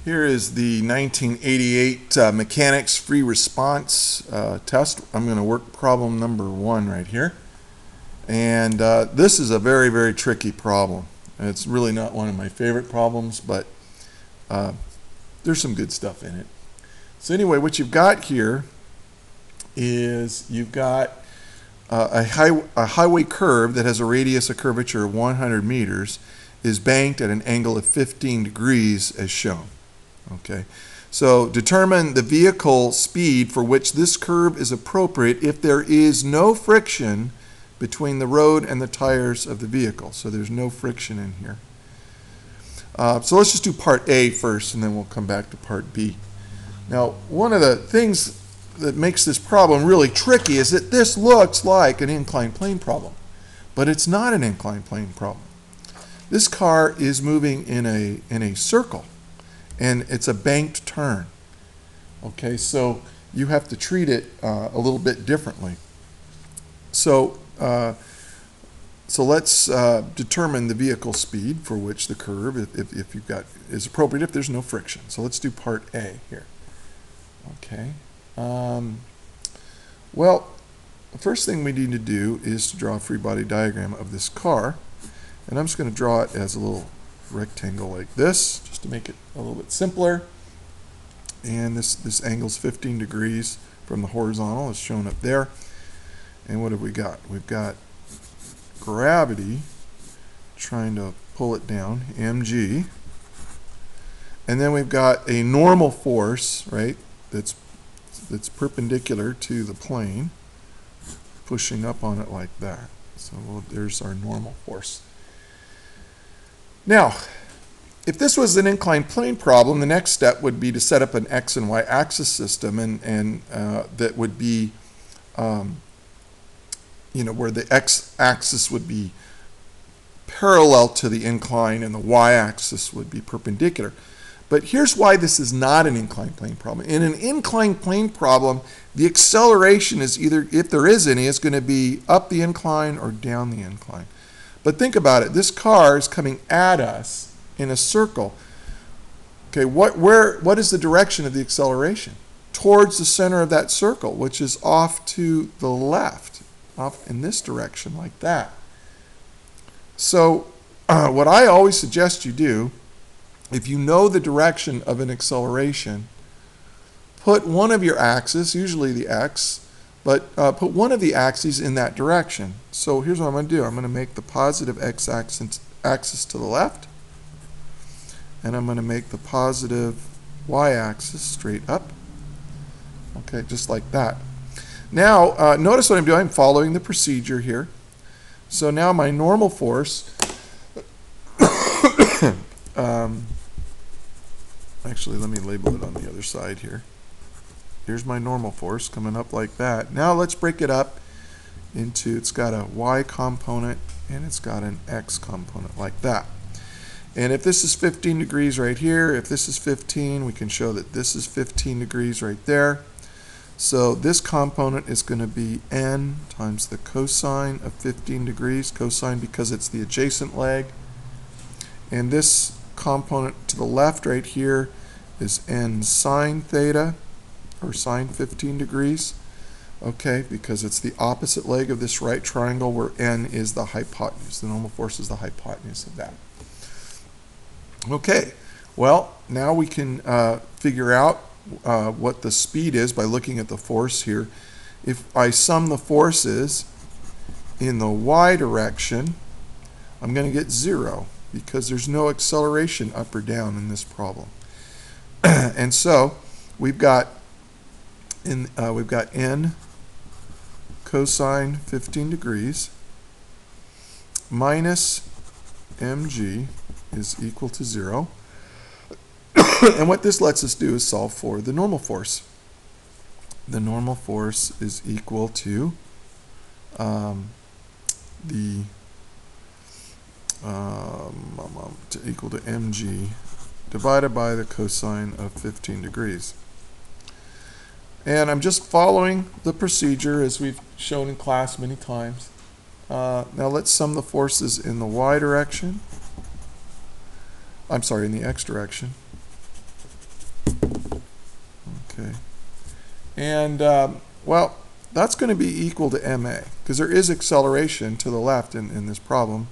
Here is the 1988 mechanics free response test. I'm going to work problem number 1 right here. And this is a very, very tricky problem. It's really not one of my favorite problems, but there's some good stuff in it. So anyway, what you've got here is you've got a highway curve that has a radius of curvature of 100 meters is banked at an angle of 15 degrees as shown. Okay, so determine the vehicle speed for which this curve is appropriate if there is no friction between the road and the tires of the vehicle. So there's no friction in here. So let's just do part A first, and then we'll come back to part B. Now, one of the things that makes this problem really tricky is that this looks like an inclined plane problem, but it's not an inclined plane problem. This car is moving in a circle, and it's a banked turn. Okay, so you have to treat it a little bit differently. So let's determine the vehicle speed for which the curve, if you've got, is appropriate if there's no friction. So let's do part A here. Okay. Well, the first thing we need to do is to draw a free body diagram of this car, and I'm just going to draw it as a little rectangle like this, just to make it a little bit simpler. And this angle's 15 degrees from the horizontal, as shown up there. And what have we got? We've got gravity trying to pull it down, mg. And then we've got a normal force, right, that's perpendicular to the plane, pushing up on it like that. So there's our normal force. Now, if this was an inclined plane problem, the next step would be to set up an x and y axis system, and that would be, where the x-axis would be parallel to the incline and the y-axis would be perpendicular. But here's why this is not an inclined plane problem. In an inclined plane problem, the acceleration is either, if there is any, is going to be up the incline or down the incline. But think about it. This car is coming at us in a circle. Okay, what is the direction of the acceleration? Towards the center of that circle, which is off to the left, off in this direction like that. So what I always suggest you do, if you know the direction of an acceleration, put one of your axes, usually the x, but put one of the axes in that direction. So here's what I'm going to do. I'm going to make the positive x-axis to the left, and I'm going to make the positive y-axis straight up. Okay, just like that. Now, notice what I'm doing. I'm following the procedure here. So now my normal force, actually let me label it on the other side here. Here's my normal force coming up like that. Now let's break it up into, it's got a y component and it's got an x component like that. And if this is 15 degrees right here, if this is 15, we can show that this is 15 degrees right there. So this component is going to be n times the cosine of 15 degrees, cosine because it's the adjacent leg. And this component to the left right here is n sine theta, or sine 15 degrees, okay, because it's the opposite leg of this right triangle where n is the hypotenuse. The normal force is the hypotenuse of that. Okay, well, now we can figure out what the speed is by looking at the force here. If I sum the forces in the y direction, I'm going to get 0 because there's no acceleration up or down in this problem. And so we've got n cosine 15 degrees minus mg is equal to 0. And what this lets us do is solve for the normal force. The normal force is equal to equal to mg divided by the cosine of 15 degrees. And I'm just following the procedure as we've shown in class many times. Now let's sum the forces in the y direction. I'm sorry, in the x direction. Okay. And, well, that's going to be equal to ma, because there is acceleration to the left in this problem.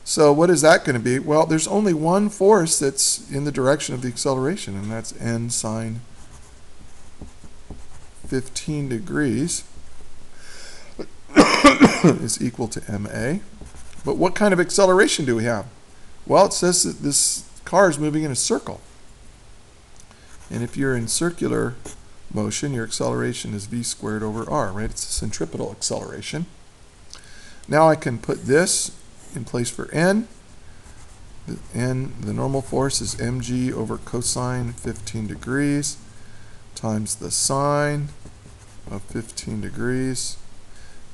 So what is that going to be? Well, there's only one force that's in the direction of the acceleration, and that's n sine 15 degrees is equal to ma. But what kind of acceleration do we have? Well, it says that this car is moving in a circle. And if you're in circular motion, your acceleration is v squared over r, right? It's a centripetal acceleration. Now I can put this in place for n. The normal force is mg over cosine 15 degrees times the sine of 15 degrees,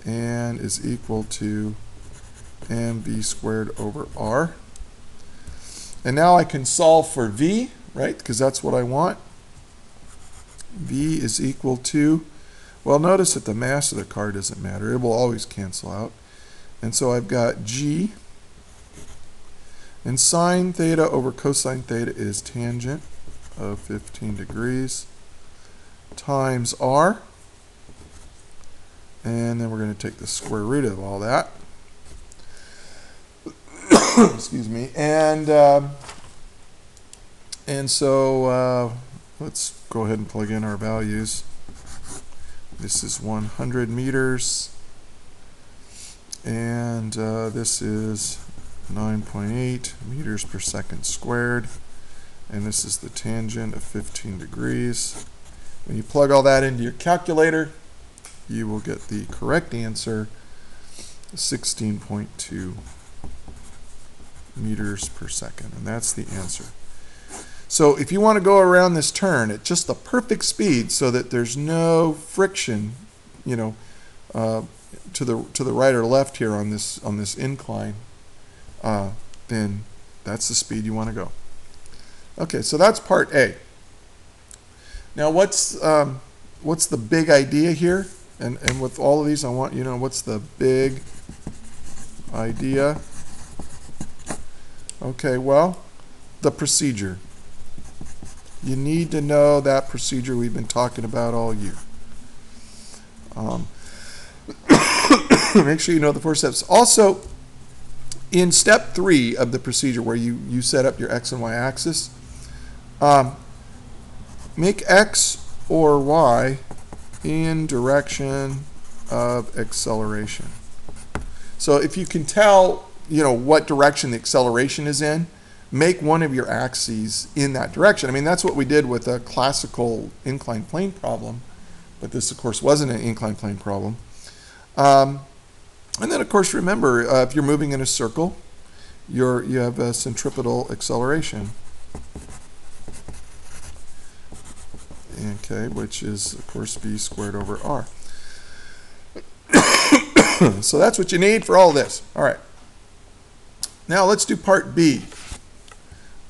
and is equal to mv squared over r. And now I can solve for v, right? Because that's what I want. V is equal to, well, notice that the mass of the car doesn't matter. It will always cancel out. And so I've got g, and sine theta over cosine theta is tangent of 15 degrees times r. And then we're going to take the square root of all that. Excuse me. And so let's go ahead and plug in our values. This is 100 meters, and this is 9.8 meters per second squared, and this is the tangent of 15 degrees. When you plug all that into your calculator, you will get the correct answer, 16.2 meters per second, and that's the answer. So if you want to go around this turn at just the perfect speed so that there's no friction, you know, to the right or left here on this incline, then that's the speed you want to go. Okay, so that's part A. Now what's the big idea here? And with all of these, I want you to know what's the big idea. Okay, well, the procedure. You need to know that procedure we've been talking about all year. Make sure you know the 4 steps. Also, in step 3 of the procedure where you set up your x and y axis, make x or y in direction of acceleration. So if you can tell, you know, what direction the acceleration is in, make one of your axes in that direction. I mean, that's what we did with a classical inclined plane problem, but this, of course, wasn't an inclined plane problem. And then, of course, remember, if you're moving in a circle, you have a centripetal acceleration. Okay, which is, of course, v squared over r. So that's what you need for all this. All right. Now let's do part B.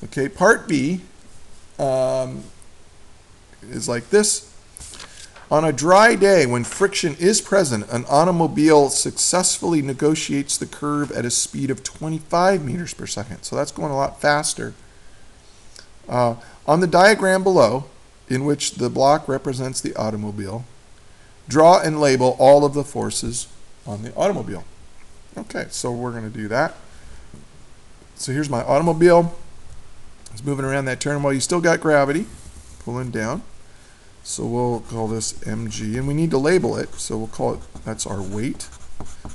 Okay, part B is like this. On a dry day when friction is present, an automobile successfully negotiates the curve at a speed of 25 meters per second. So that's going a lot faster. On the diagram below, in which the block represents the automobile, draw and label all of the forces on the automobile. Okay, so we're going to do that. So here's my automobile. It's moving around that turn. Well, you still got gravity pulling down. So we'll call this mg, and we need to label it. So we'll call it, that's our weight.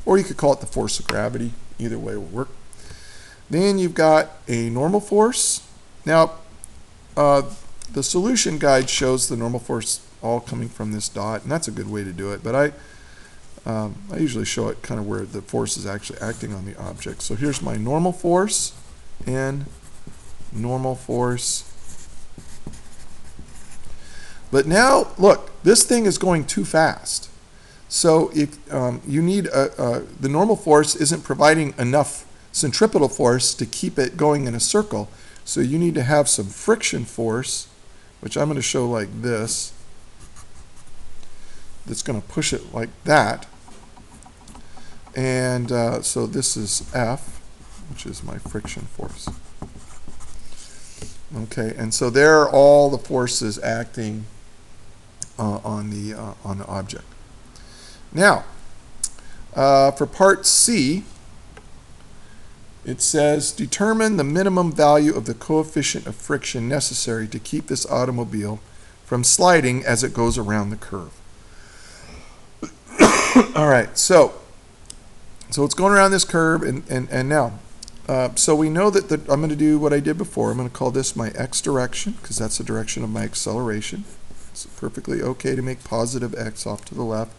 Or you could call it the force of gravity. Either way will work. Then you've got a normal force. Now, the solution guide shows the normal force all coming from this dot, and that's a good way to do it. But I usually show it kind of where the force is actually acting on the object. So here's my normal force, and normal force. But now, look, this thing is going too fast. So if you need the normal force isn't providing enough centripetal force to keep it going in a circle. So you need to have some friction force, which I'm going to show like this. That's going to push it like that. And so this is F, which is my friction force. Okay, and so there are all the forces acting on the object. Now, for part C, it says determine the minimum value of the coefficient of friction necessary to keep this automobile from sliding as it goes around the curve. All right, so it's going around this curve, and now, so we know that I'm going to do what I did before. I'm going to call this my x direction, because that's the direction of my acceleration. It's perfectly okay to make positive x off to the left.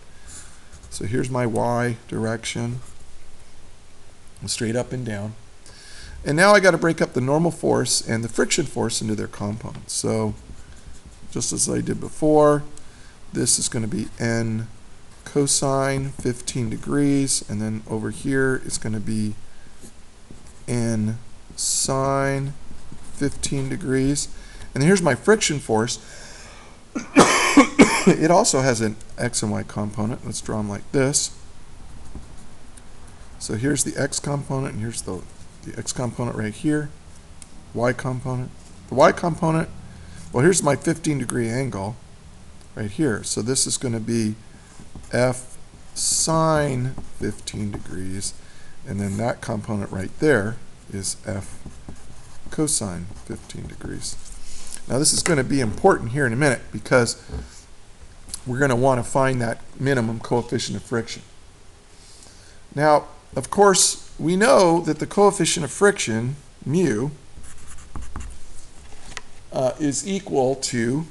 So here's my y direction, straight up and down. And now I got to break up the normal force and the friction force into their components. So just as I did before, this is going to be n cosine 15 degrees, and then over here it's going to be n sine 15 degrees. And here's my friction force. It also has an x and y component. Let's draw them like this. So here's the x component, and here's the x component right here, y component. The y component, well, here's my 15-degree angle right here. So this is going to be f sine 15 degrees, and then that component right there is f cosine 15 degrees. Now this is going to be important here in a minute, because we're going to want to find that minimum coefficient of friction. Now, of course, we know that the coefficient of friction, mu, is equal to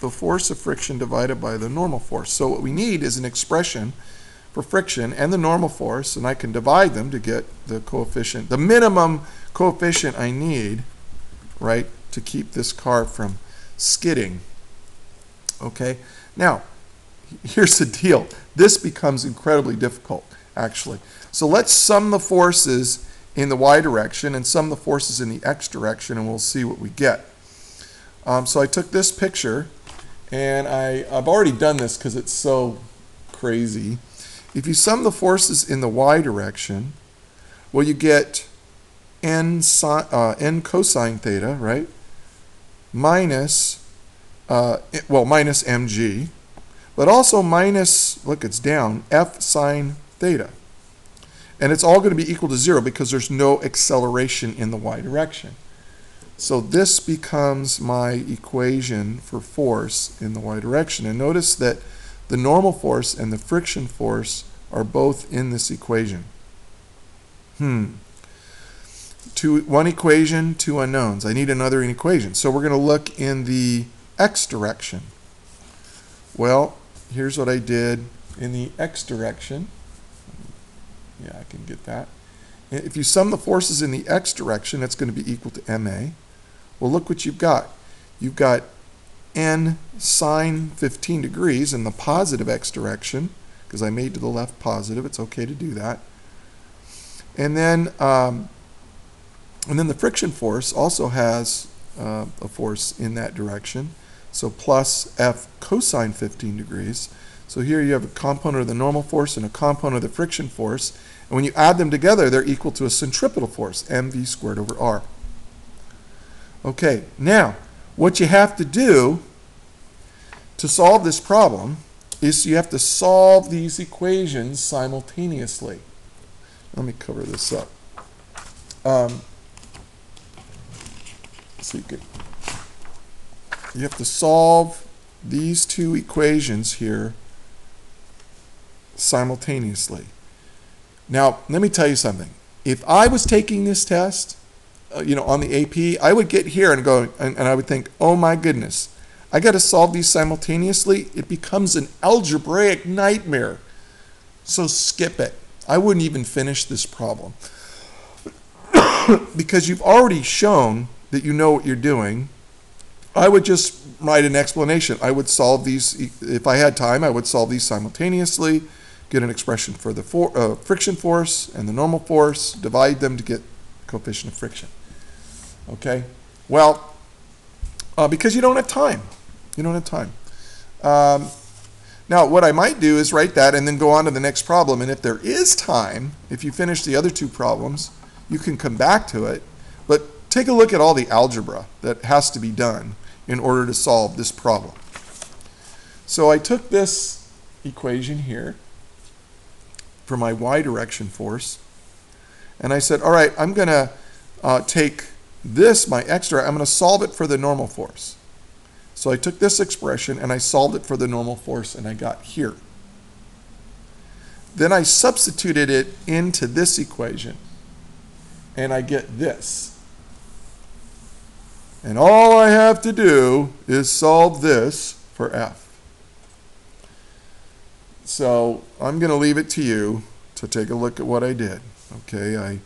the force of friction divided by the normal force. So what we need is an expression for friction and the normal force, and I can divide them to get the coefficient, the minimum coefficient I need, right, to keep this car from skidding. Okay, now here's the deal. This becomes incredibly difficult, actually. So let's sum the forces in the y direction and sum the forces in the x direction, and we'll see what we get. So I took this picture, and I've already done this because it's so crazy. If you sum the forces in the y direction, well, you get n cosine theta, right, minus, minus mg, but also minus, look, it's down, f sine theta. And it's all going to be equal to 0 because there's no acceleration in the y direction. So this becomes my equation for force in the y direction. And notice that the normal force and the friction force are both in this equation. One equation, two unknowns. I need another equation. So we're going to look in the x direction. Well, here's what I did in the x direction. Yeah, I can get that. If you sum the forces in the x direction, it's going to be equal to ma. Well, look what you've got. You've got n sine 15 degrees in the positive x direction, because I made to the left positive. It's okay to do that. And then the friction force also has a force in that direction. So plus f cosine 15 degrees. So here you have a component of the normal force and a component of the friction force. And when you add them together, they're equal to a centripetal force, mv squared over r. Okay, now, what you have to do to solve this problem is you have to solve these equations simultaneously. Let me cover this up. So you have to solve these two equations here simultaneously. Now, let me tell you something. If I was taking this test, on the AP, I would get here and go, and I would think, oh my goodness, I got to solve these simultaneously. It becomes an algebraic nightmare. So skip it. I wouldn't even finish this problem. Because you've already shown that you know what you're doing. I would just write an explanation. I would solve these, if I had time, I would solve these simultaneously, get an expression for the friction force and the normal force, divide them to get coefficient of friction. Okay? Well, because you don't have time. You don't have time. Now, what I might do is write that and then go on to the next problem. And if there is time, if you finish the other two problems, you can come back to it. But take a look at all the algebra that has to be done in order to solve this problem. So I took this equation here for my y direction force, and I said, all right, I'm going to take this, my extra, I'm going to solve it for the normal force. So I took this expression and I solved it for the normal force, and I got here. Then I substituted it into this equation, and I get this. And all I have to do is solve this for f. So I'm going to leave it to you to take a look at what I did. Okay, I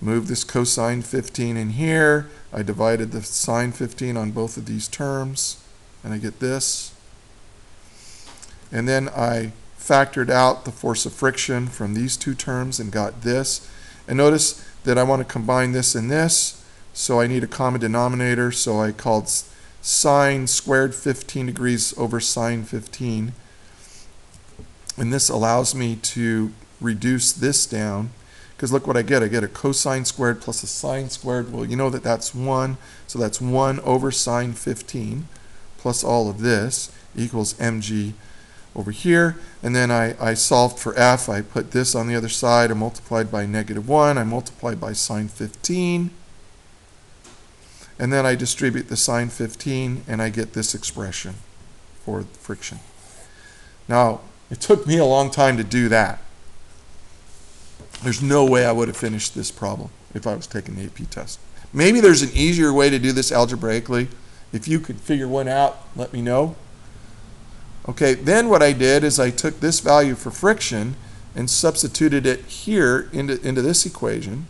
moved this cosine 15 in here. I divided the sine 15 on both of these terms, and I get this. And then I factored out the force of friction from these two terms and got this. And notice that I want to combine this and this, so I need a common denominator, so I called sine squared 15 degrees over sine 15. And this allows me to reduce this down, because look what I get. I get a cosine squared plus a sine squared. Well, you know that that's 1, so that's 1 over sine 15 plus all of this equals mg over here. And then I solved for f. I put this on the other side. I multiplied by -1. I multiplied by sine 15. And then I distribute the sine 15, and I get this expression for friction. Now, it took me a long time to do that. There's no way I would have finished this problem if I was taking the AP test. Maybe there's an easier way to do this algebraically. If you could figure one out, let me know. Okay, then what I did is I took this value for friction and substituted it here into this equation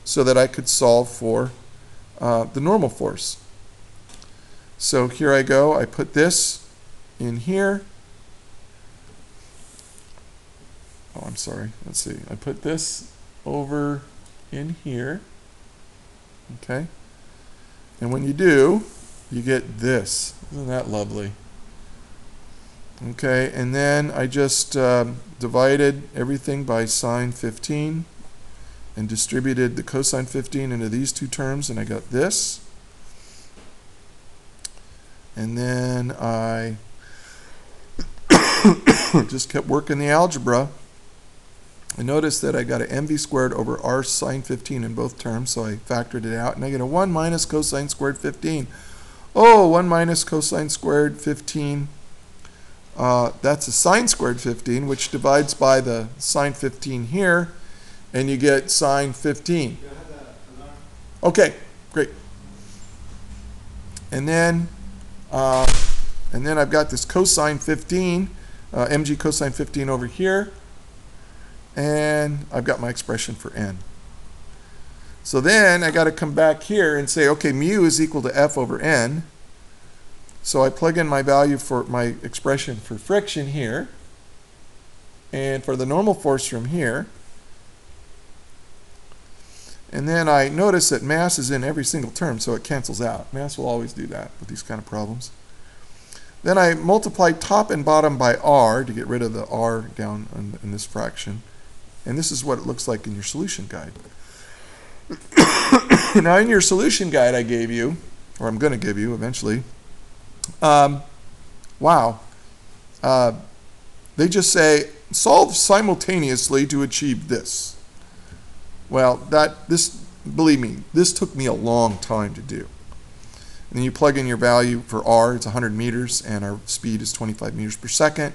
so that I could solve for the normal force. So here I go. I put this in here. Oh, I'm sorry. Let's see. I put this over in here. Okay. And when you do, you get this. Isn't that lovely? Okay. And then I just divided everything by sine 15 and distributed the cosine 15 into these two terms, and I got this. And then I just kept working the algebra. I noticed that I got an mv squared over r sine 15 in both terms, so I factored it out, and I get a 1 minus cosine squared 15. Oh, 1 minus cosine squared 15, that's a sine squared 15, which divides by the sine 15 here, and you get sine 15. Okay, great. And then I've got this cosine 15, mg cosine 15 over here, and I've got my expression for n. So then I got to come back here and say, okay, mu is equal to f over n. So I plug in my value for my expression for friction here, and for the normal force from here. And then I notice that mass is in every single term, so it cancels out. Mass will always do that with these kind of problems. Then I multiply top and bottom by r to get rid of the r down in this fraction. And this is what it looks like in your solution guide. Now in your solution guide I gave you, or I'm going to give you eventually, they just say solve simultaneously to achieve this. Well, believe me, this took me a long time to do. And then you plug in your value for r, it's 100 meters, and our speed is 25 meters per second.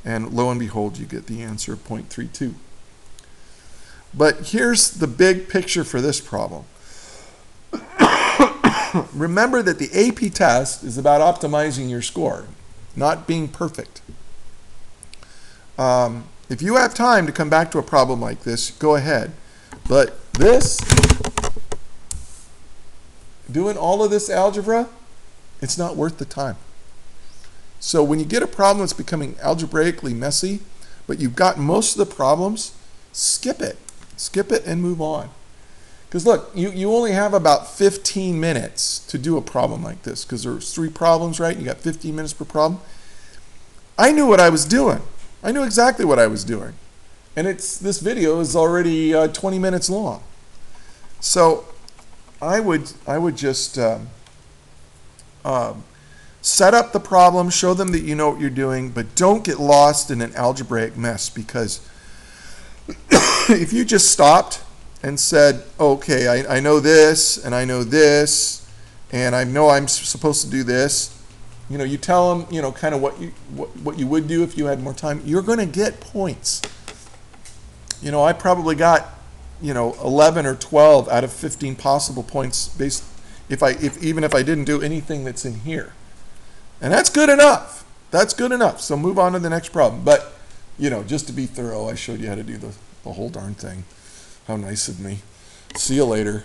And lo and behold, you get the answer of 0.32. But here's the big picture for this problem. Remember that the AP test is about optimizing your score, not being perfect. If you have time to come back to a problem like this, go ahead. But this, doing all of this algebra, it's not worth the time. So when you get a problem that's becoming algebraically messy, but you've got most of the problems, skip it. Skip it and move on. Because look, you only have about 15 minutes to do a problem like this, because there's 3 problems, right? You got 15 minutes per problem. I knew what I was doing. I knew exactly what I was doing. And this video is already 20 minutes long. So I would just set up the problem, show them that you know what you're doing, but don't get lost in an algebraic mess, because if you just stopped and said, okay, I know this, and I know this, and I know I'm supposed to do this, you tell them, kind of what you would do if you had more time, you're going to get points. I probably got, 11 or 12 out of 15 possible points based even if I didn't do anything that's in here. And that's good enough. That's good enough. So move on to the next problem. But, just to be thorough, I showed you how to do the whole darn thing. How nice of me. See you later.